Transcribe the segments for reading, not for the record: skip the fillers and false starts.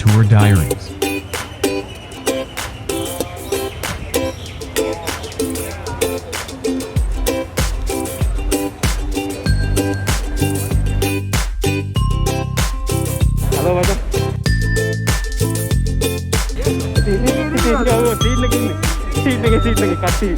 Tour Diaries. Halo, Bapak. Seat lagi, kasih.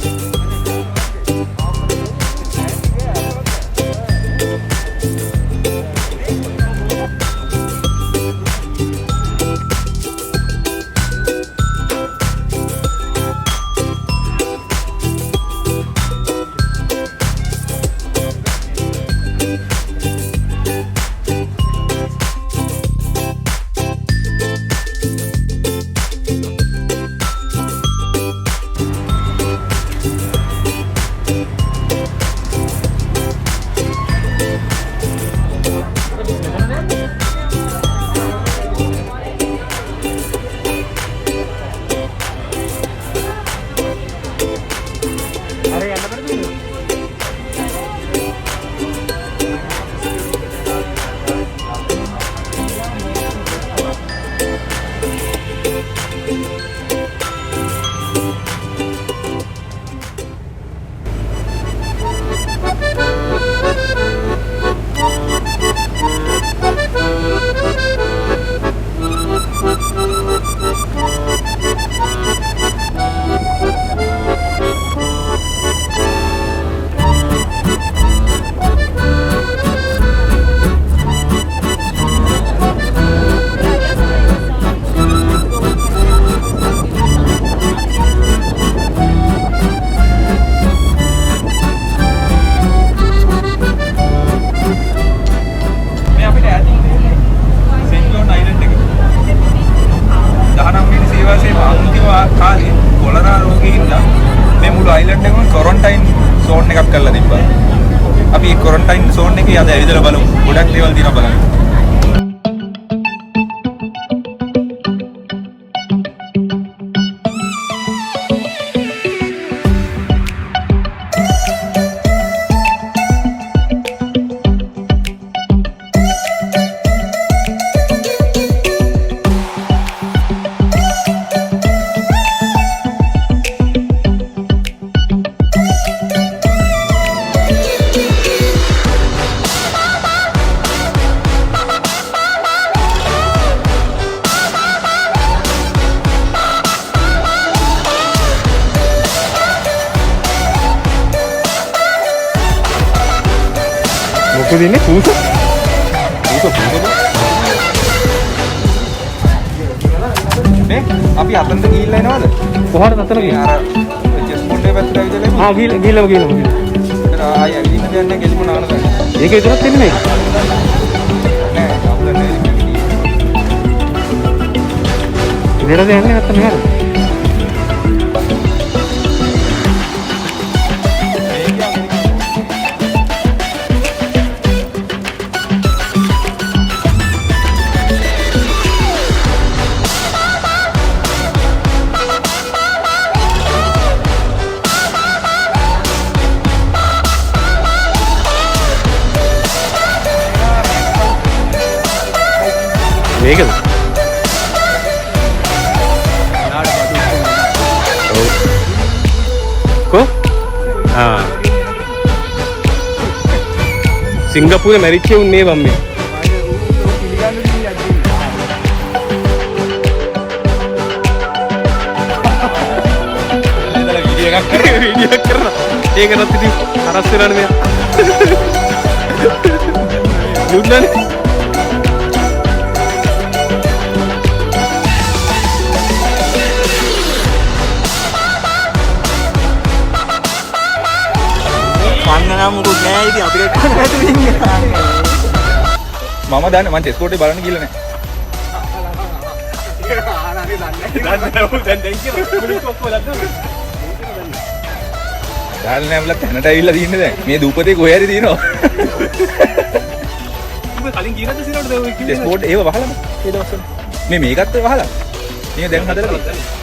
island එකම quarantine zone එකක් කරලා තිබ්බා. අපි මේ quarantine zone එකේ අද ඇවිදලා බලමු. ගොඩක් දේවල් දිනවා බලන්න. මොකද ඉන්නේ පූස මේ අපි අතනට ගිහිල්ලා එනවද කොහොමද අතන ගියේ අර චෙස් බෝඩ් එක පැත්තට ඇවිදලා ආ ගිහලා එතන ආයෙ ඇවිදින්න දෙයක් නැහැ ගෙලිම නාන ගන්න ඒක විතරක් එන්නේ මේක නෑ අපිට නෑ ඉතින් යන්නේ නැත්තම් මෙහෙර මේකද? කො? සිංගප්පූරේ මැරිච්ච උන්නේ බම්මේ. වීඩියෝ එකක් කරනවා. ඒකටත් ඉතින් හරස් වෙනවනේ මෙයා. දුන්නනේ. මුකුත් නෑ ඉතින් අපිට මම දන්නේ මම චෙස් බෝඩ් එක බලන්න ගිහලා නෑ දැන් නෑ තැනට ඇවිල්ලා තින්නේ දැන් මේ දූපතේ කොහේ හරි තියෙනවා උඹ කලින් ගියනද සිරවට චෙස් බෝඩ් ඒව වහලාද ඒ දවස්වල මේ මේකත් වහලා මේ දැන් හදලා තියෙන්නේ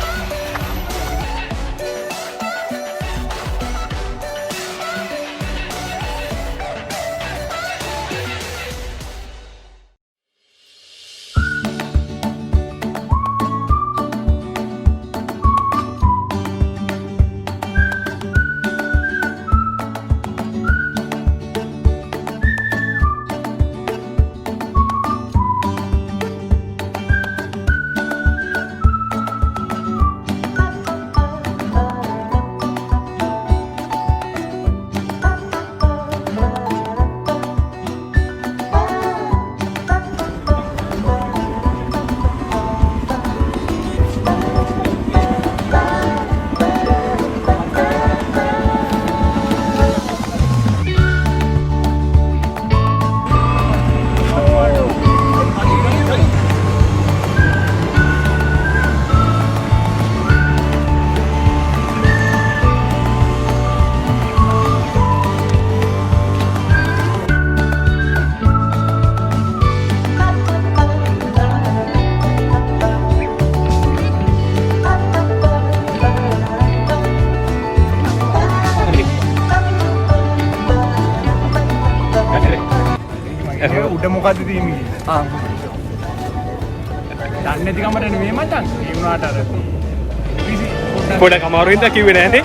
මොකද්ද තියෙන්නේ කියලා. දන්නේ නැති කමට නෙමෙයි මචං. ඒ වුණාට අර පොඩක් අමාරුවෙන්ද කිව්වේ නෑනේ.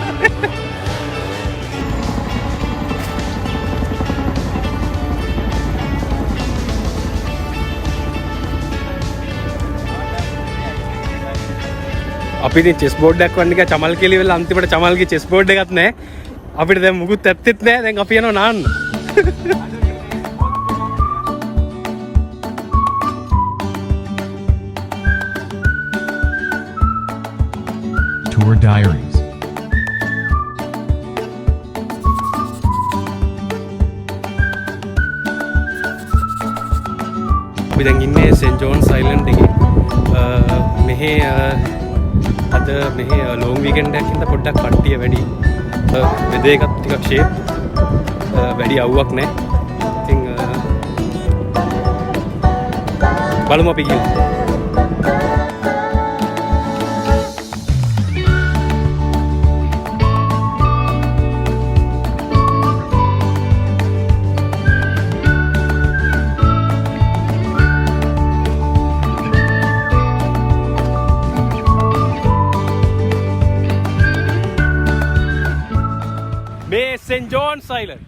අපි ඉතින් චෙස් බෝඩ් එකක් වන්න එක චමල් කියලා ඉවරලා අන්තිමට චමල්ගේ චෙස් බෝඩ් එකක් නැහැ. අපිට දැන් මුකුත් ඇත්තෙත් නැහැ. දැන් අපි යනවා නාන්න. Tour Diaries. අපි දැන් ඉන්නේ සෙන්ට් ජෝන්ස් අයිලන්ඩ් එකේ. මෙහි අද මෙහි ලොන් වීකෙන්ඩ් එකක් ඉඳලා පොඩ්ඩක් කට්ටිය වැඩි. වෙදර් එකත් ටිකක් ෂේප්. වැඩි අවුවක් නැහැ. ඉතින් බලමු අපි ගිහින්. St. John's Island.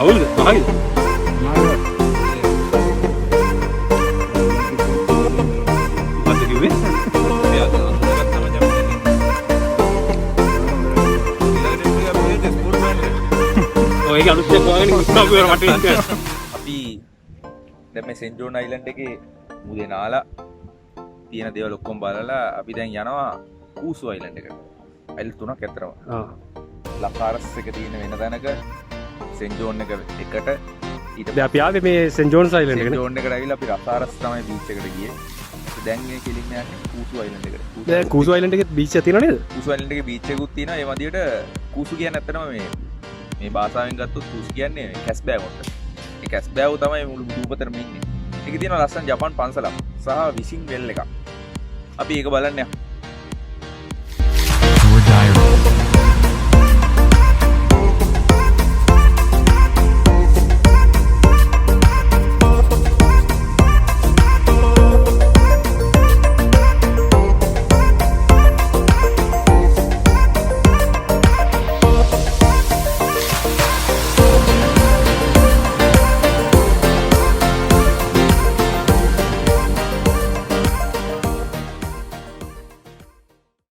අවුල්ද? මහගිද? මොකද කිව්වේ? ඔය ඒක අලුත් එකක් වගේ නේ මට අපි දැන් මේ සෙන්ට් ජෝන් අයිලන්ඩ් එකේ මුදේ නාලා තියෙන දේවල් ඔක්කොම බලලා අපි දැන් යනවා කූසු අයිලන්ඩ් එකට. අයිලන්ඩ් තුනක් ඇතරම. ලකාරස් එක තියෙන වෙන තැනක සෙන්ට් ජෝන් එක එකට ඊට දැන් අපි ආවේ මේ සෙන්ට් ජෝන්ස් අයිලන්ඩ් එකට. සෙන්ට් ජෝන් එකට ඇවිල්ලා අපි ලකාරස් තමයි බීච් එකට ගියේ. දැන් මේ කෙලින්න යන්නේ කූසු අයිලන්ඩ් එකට. දැන් කූසු අයිලන්ඩ් එකේ බීච් එක තියෙනව නේද? කූසු අයිලන්ඩ් එකේ බීච් එකකුත් තියෙනවා. ඒ වදියට කූසු කියන්නේ ඇත්තටම මේ භාෂාවෙන් ගත්තොත් කූසු කියන්නේ කැස්බෑ කොට. ඒ කැස්බෑව තමයි මුළු දූපතරම ඉන්නේ. ඒකේ තියෙන ලස්සන ජපාන් පන්සලක් සහ විසින් වෙල් එකක්. අපි ඒක බලන්න යමු.